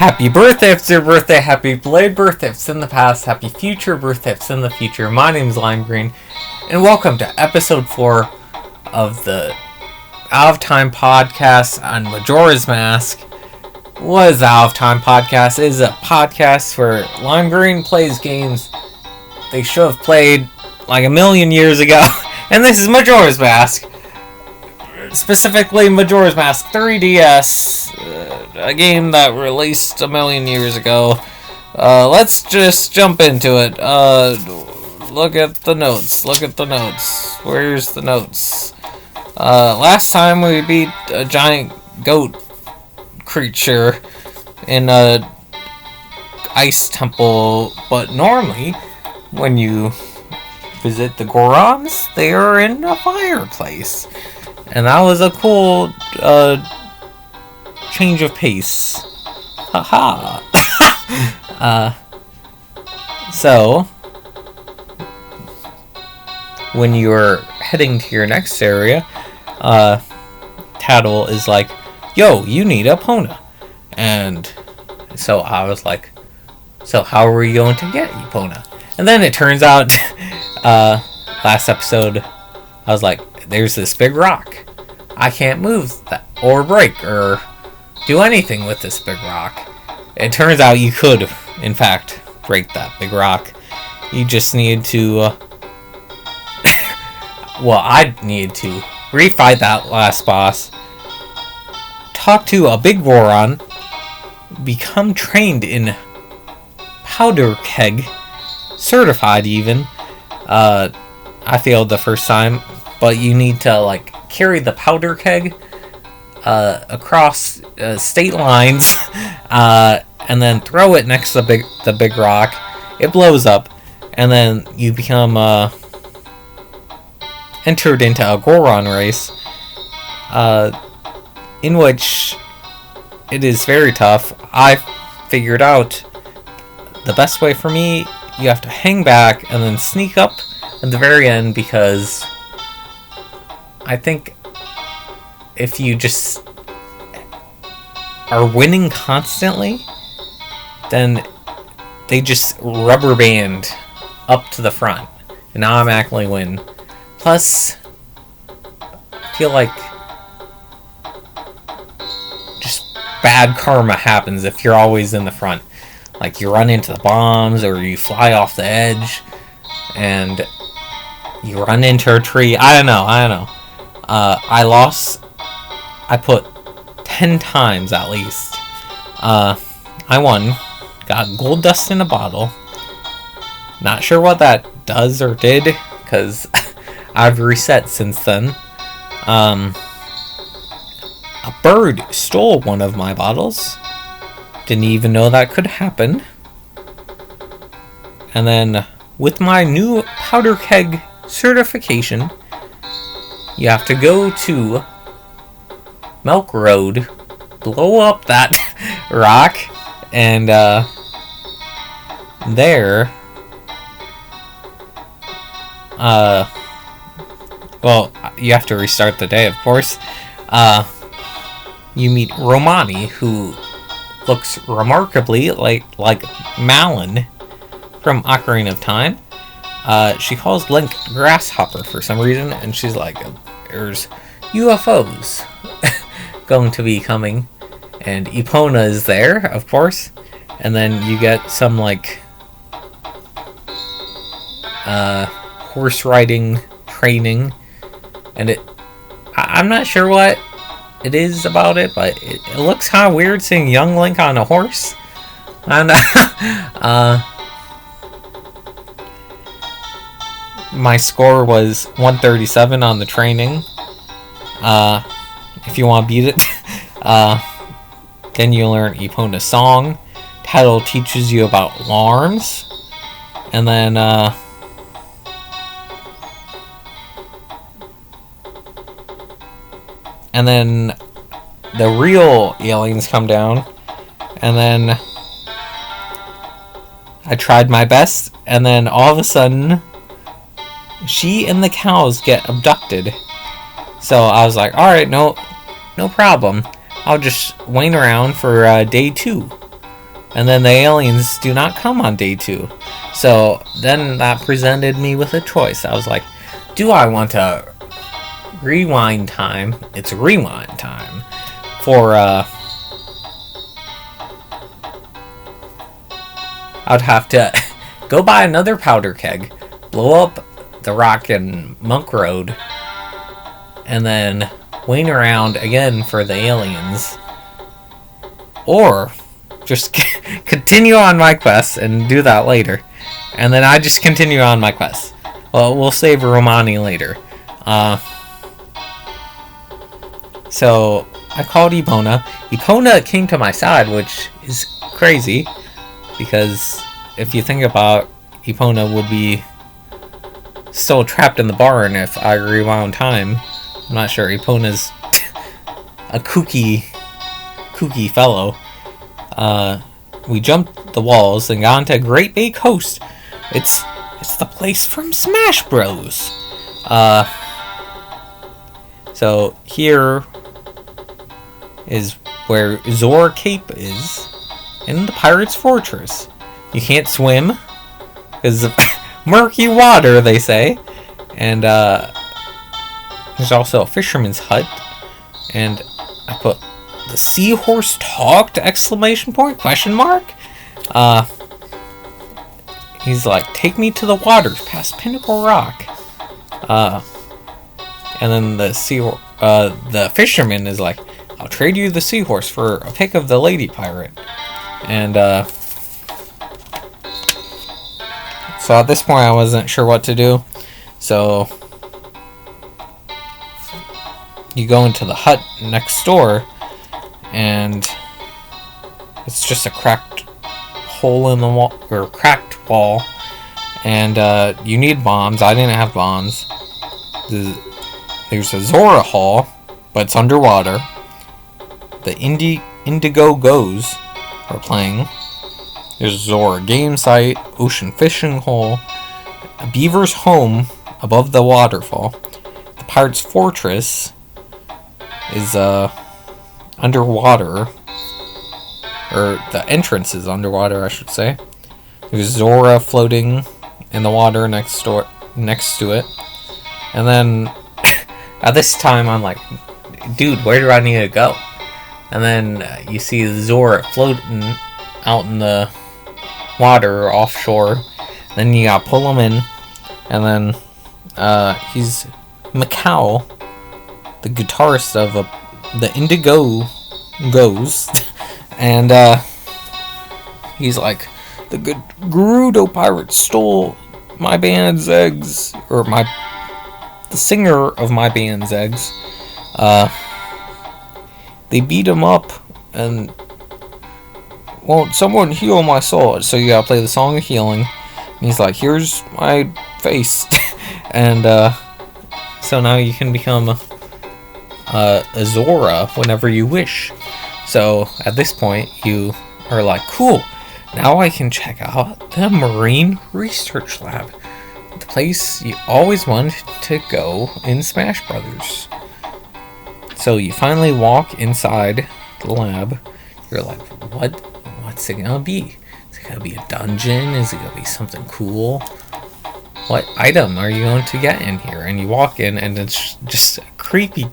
Happy birthday if it's your birthday, happy belated birthday if it's in the past, happy future birthday if it's in the future. My name is Lime Green, and welcome to episode 4 of the Out of Time podcast on Majora's Mask. What is the Out of Time podcast? It is a podcast where Lime Green plays games they should have played like a million years ago, and this is Majora's Mask. Specifically, Majora's Mask 3DS, a game that released a million years ago. Let's just jump into it. Look at the notes. Where's the notes? Last time we beat a giant goat creature in a ice temple, but normally, when you visit the Gorons, they are in a fireplace. And that was a cool change of pace. Haha. So, when you're heading to your next area, Tattle is like, yo, you need a Epona. And so I was like, so how are we going to get Epona? And then it turns out, last episode, I was like, there's this big rock. I can't move that or break or do anything with this big rock. It turns out you could, in fact, break that big rock. You just need to, well, I needed to refight that last boss, talk to a big Goron, become trained in powder keg, certified even. I failed the first time. But you need to, like, carry the powder keg across state lines and then throw it next to the big rock. It blows up, and then you become entered into a Goron race in which it is very tough. I figured out the best way for me, you have to hang back and then sneak up at the very end, because I think if you just are winning constantly, then they just rubber band up to the front and automatically win. Plus, I feel like just bad karma happens if you're always in the front. Like you run into the bombs or you fly off the edge and you run into a tree. I don't know. I lost. I put 10 times at least. I won. Got gold dust in a bottle. Not sure what that does or did, because I've reset since then. A bird stole one of my bottles. Didn't even know that could happen. And then, with my new powder keg certification, you have to go to Milk Road, blow up that rock, and there, well, you have to restart the day, of course. You meet Romani, who looks remarkably like Malin from Ocarina of Time. She calls Link Grasshopper for some reason, and she's like, there's UFOs going to be coming, and Epona is there, of course, and then you get some, like, horse riding training, and I'm not sure what it is about it, but it looks kind of weird seeing young Link on a horse. And, my score was 137 on the training. If you want to beat it, then you learn Epona's song. Tattle teaches you about alarms, and then the real aliens come down, and then I tried my best, and then all of a sudden, she and the cows get abducted. So I was like, alright, no problem. I'll just wait around for day 2. And then the aliens do not come on day 2. So then that presented me with a choice. I was like, do I want to rewind time? It's rewind time. For, I'd have to go buy another powder keg, blow up the rock in Monk Road, and then wait around again for the aliens. Or just continue on my quest and do that later. And then I just continue on my quest. Well, we'll save Romani later. So I called Epona. Epona came to my side, which is crazy. Because if you think about Epona would be still trapped in the barn if I rewound time. I'm not sure. Epona's a kooky fellow. We jumped the walls and got into Great Bay Coast. It's the place from Smash Bros. So here is where Zora Cape is in the Pirate's Fortress. You can't swim because of murky water, they say. And there's also a fisherman's hut. And I put the seahorse talked exclamation point question mark. He's like, take me to the waters past Pinnacle Rock. And then the fisherman is like, I'll trade you the seahorse for a pic of the lady pirate. And so at this point I wasn't sure what to do. So you go into the hut next door, and it's just a cracked hole in the wall, or cracked wall, and you need bombs. I didn't have bombs. There's a Zora Hall, but it's underwater. The Indigo-Go's are playing. There's a Zora game site, ocean fishing hole, a beaver's home above the waterfall. The Pirate's Fortress is underwater, or the entrance is underwater, I should say. There's Zora floating in the water next to it. And then at this time I'm like, dude, where do I need to go? And then you see Zora floating out in the water offshore. Then you gotta pull him in, and then he's Macau, the guitarist of the Indigo-Go's, and he's like, the good Gerudo pirate stole my band's eggs, or the singer of my band's eggs. They beat him up, and won't someone heal my soul? So you gotta play the song of healing. And he's like, here's my face. And so now you can become a Zora whenever you wish. So at this point you are like, cool, now I can check out the Marine Research Lab, the place you always wanted to go in Smash Brothers. So you finally walk inside the lab. You're like, what's it gonna be? Is it gonna be a dungeon? Is it gonna be something cool? What item are you going to get in here? And you walk in, and it's just a creepy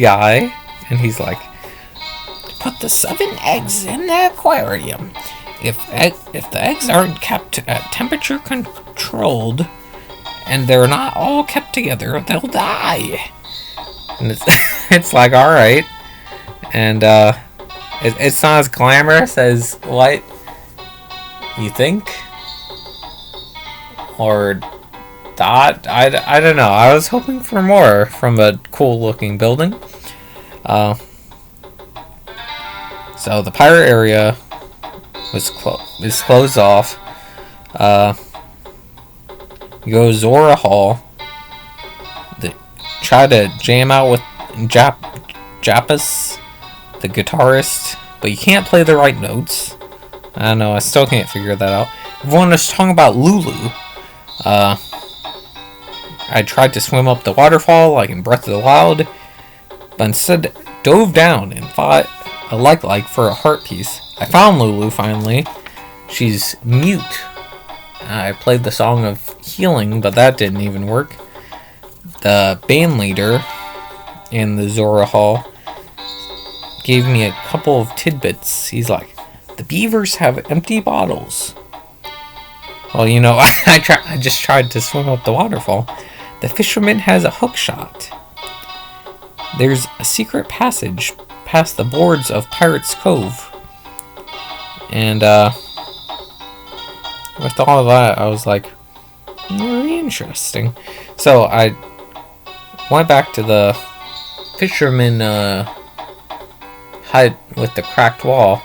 guy, and he's like, put the 7 eggs in the aquarium. If the eggs aren't kept at temperature controlled, and they're not all kept together, they'll die. And it's like, alright. And it's not as glamorous as what you think, or thought. I don't know. I was hoping for more from a cool looking building. So the pirate area is closed off. You go to Zora Hall. Try to jam out with Jappus, the guitarist, but you can't play the right notes. I don't know, I still can't figure that out. Everyone was talking about Lulu. I tried to swim up the waterfall like in Breath of the Wild, but instead dove down and fought a like for a heart piece. I found Lulu finally. She's mute. I played the Song of Healing, but that didn't even work. The band leader in the Zora Hall gave me a couple of tidbits. He's like, the beavers have empty bottles. Well, you know, I just tried to swim up the waterfall. The fisherman has a hook shot. There's a secret passage past the boards of Pirate's Cove. And, with all of that, I was like, very interesting. So, I went back to the fisherman, hut with the cracked wall,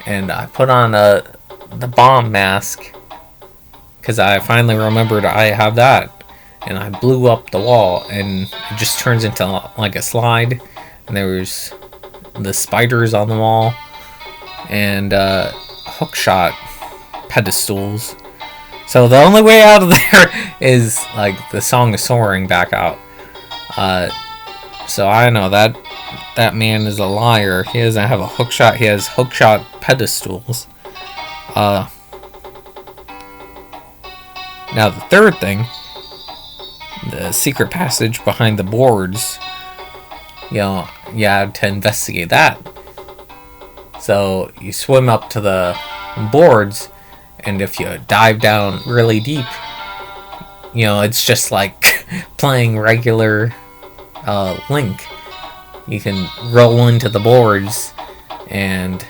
and I put on, the bomb mask, because I finally remembered I have that. And I blew up the wall, and it just turns into like a slide. And there was the spiders on the wall, and hookshot pedestals. So the only way out of there is like the Song of Soaring back out. So I know that man is a liar. He doesn't have a hookshot. He has hookshot pedestals. Now the third thing, the secret passage behind the boards, you know, you have to investigate that. So you swim up to the boards, and if you dive down really deep, you know, it's just like playing regular Link. You can roll into the boards, and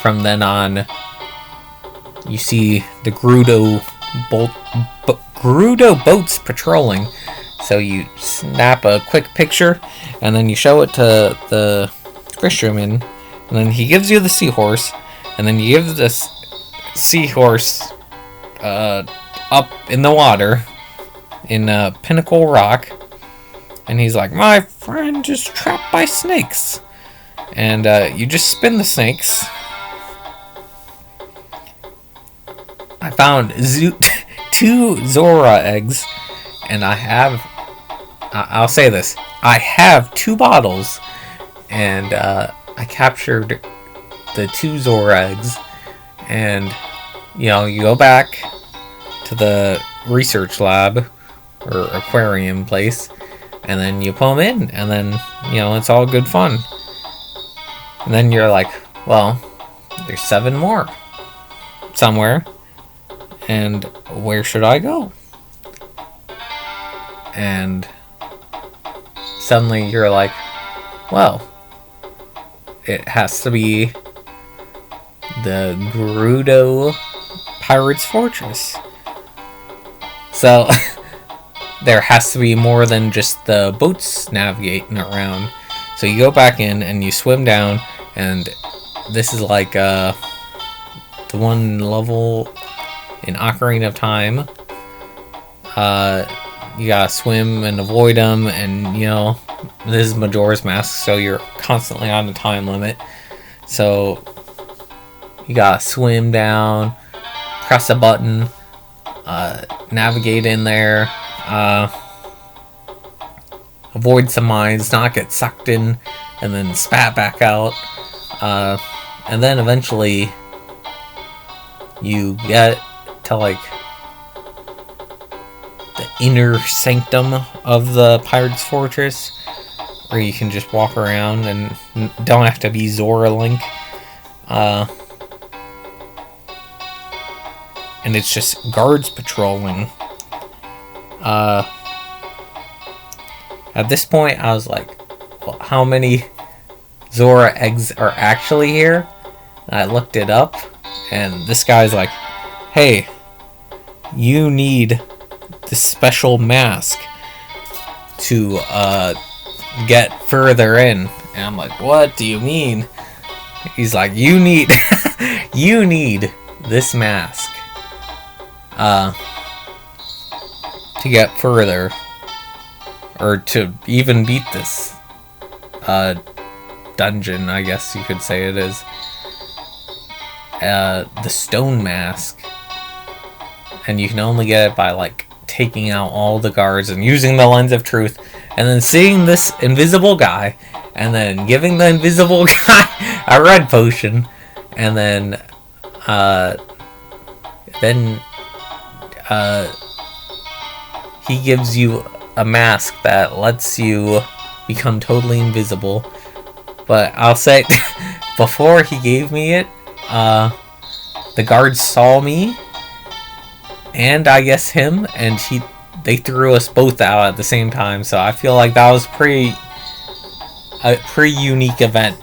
from then on, you see the Gerudo boats patrolling. So you snap a quick picture, and then you show it to the fisherman, and then he gives you the seahorse, and then you give this seahorse up in the water in Pinnacle Rock, and he's like, my friend is trapped by snakes. And you just spin the snakes. I found 2 Zora eggs, and I'll say this, I have 2 bottles, and I captured the 2 Zora eggs, and, you know, you go back to the research lab, or aquarium place, and then you pull them in, and then, you know, it's all good fun. And then you're like, well, there's 7 more somewhere, and where should I go? And suddenly you're like, well, it has to be the Gerudo Pirate's Fortress. So there has to be more than just the boats navigating around. So you go back in and you swim down, and this is like the one level in Ocarina of Time. You gotta swim and avoid them, and, you know, this is Majora's Mask, so you're constantly on the time limit. So you gotta swim down, press a button, navigate in there, avoid some mines, not get sucked in, and then spat back out. And then eventually you get to, like, the inner sanctum of the Pirate's Fortress, where you can just walk around and don't have to be Zora Link. And it's just guards patrolling. At this point, I was like, well, how many Zora eggs are actually here? And I looked it up, and this guy's like, hey, you need this special mask to get further in. And I'm like, what do you mean? He's like, you need you need this mask to get further, or to even beat this dungeon, I guess you could say it is. The stone mask, and you can only get it by, like, taking out all the guards and using the lens of truth, and then seeing this invisible guy, and then giving the invisible guy a red potion, and then he gives you a mask that lets you become totally invisible. But I'll say, before he gave me it, the guards saw me, and I guess him, and they threw us both out at the same time. So I feel like that was a pretty unique event.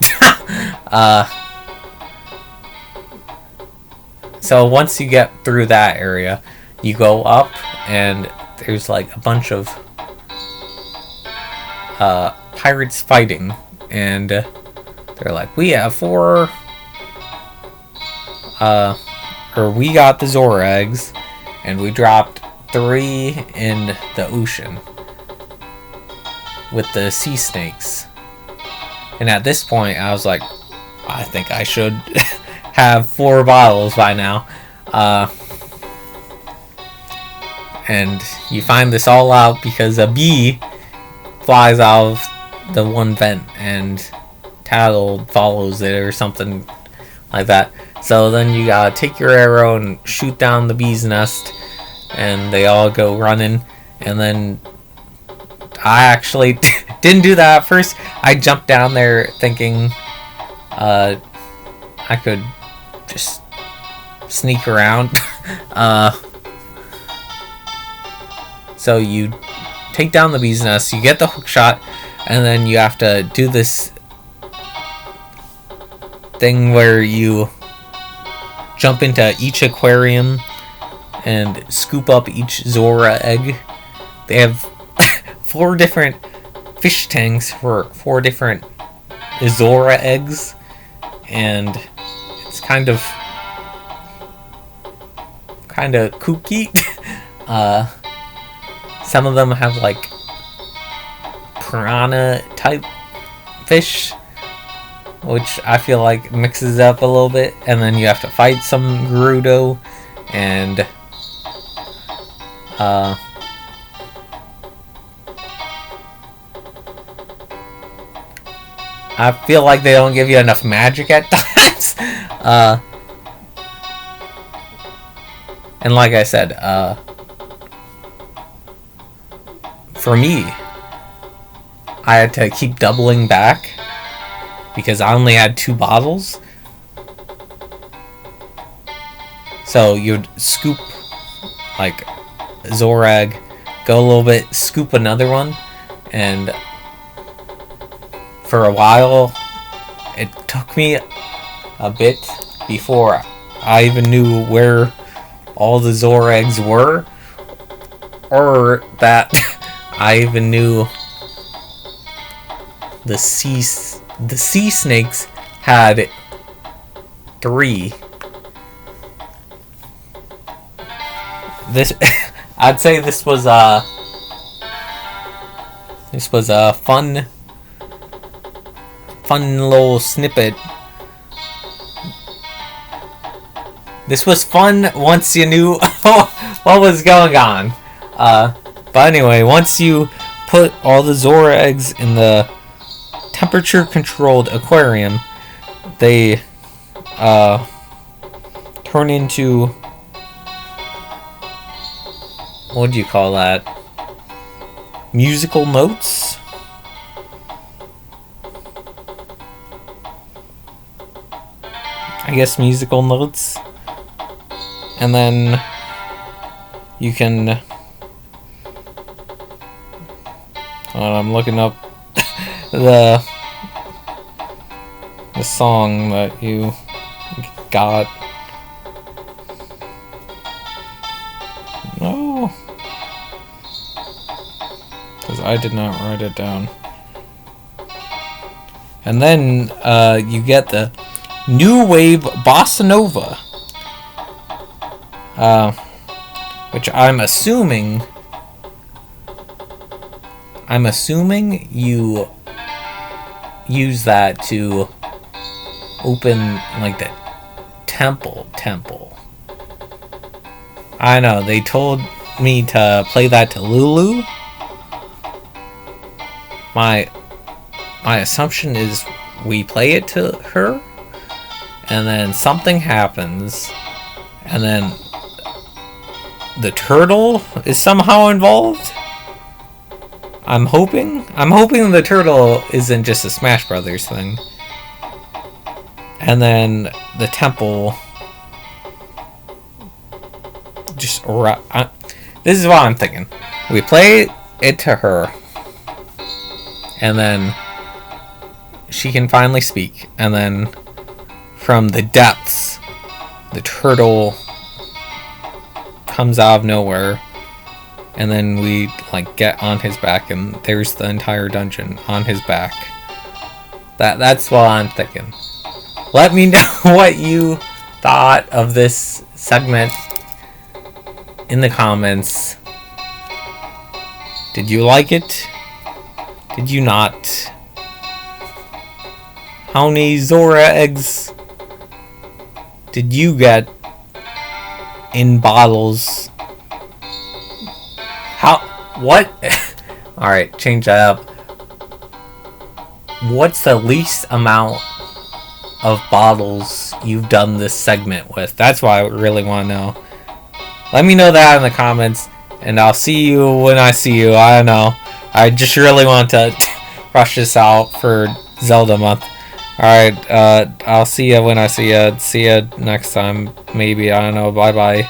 So once you get through that area, you go up, and there's like a bunch of pirates fighting, and they're like, we got the Zora eggs, and we dropped 3 in the ocean with the sea snakes. And at this point, I was like, I think I should have 4 bottles by now. And you find this all out because a bee flies out of the one vent, and Tattle follows it or something like that. So then you gotta take your arrow and shoot down the bee's nest, and they all go running. And then I actually didn't do that at first. I jumped down there thinking I could just sneak around. So you take down the bee's nest, you get the hook shot, and then you have to do this thing where you jump into each aquarium and scoop up each Zora egg. They have 4 different fish tanks for 4 different Zora eggs, and it's kind of kooky. Some of them have like piranha type fish, which I feel like mixes up a little bit, and then you have to fight some Gerudo, and I feel like they don't give you enough magic at times. And like I said, for me, I had to keep doubling back because I only had 2 bottles. So you'd scoop like Zora egg, go a little bit, scoop another one, and for a while it took me a bit before I even knew where all the Zora eggs were, or that I even knew the sea snakes had 3. This I'd say this was a fun little snippet. This was fun once you knew what was going on. But anyway, once you put all the Zora eggs in the temperature-controlled aquarium, they turn into, what do you call that? Musical notes? I guess musical notes. And then you can... I'm looking up the song that you got. No, because I did not write it down. And then you get the New Wave Bossa Nova, which I'm assuming you use that to open like the temple. I know, they told me to play that to Lulu. My assumption is we play it to her, and then something happens, and then the turtle is somehow involved. I'm hoping the turtle isn't just a Smash Brothers thing. And then the temple just this is what I'm thinking. We play it to her, and then she can finally speak, and then from the depths the turtle comes out of nowhere, and then we like get on his back, and there's the entire dungeon on his back. That's what I'm thinking. Let me know what you thought of this segment in the comments. Did you like it? Did you not? How many Zora eggs did you get in bottles? What? Alright, change that up. What's the least amount of bottles you've done this segment with? That's what I really want to know. Let me know that in the comments, and I'll see you when I see you. I don't know. I just really want to rush this out for Zelda month. Alright, I'll see you when I see you. See you next time. Maybe. I don't know. Bye-bye.